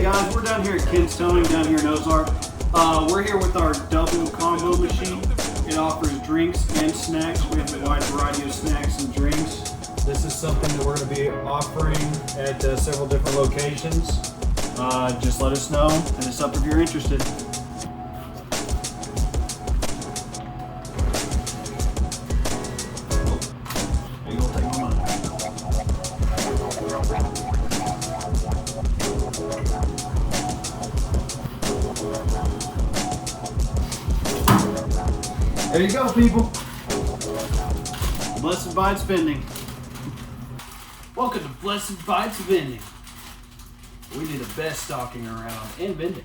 guys, we're down here at Ken's Toning down here in Ozark. We're here with our double combo machine. It offers drinks and snacks. We have a wide variety of snacks and drinks. This is something that we're going to be offering at several different locations. Just let us know, and it's up if you're interested. You gonna take my money? There you go, people. Blessed Bites Vending. Welcome to Blessed Bites Vending. We do the best stocking around and vending.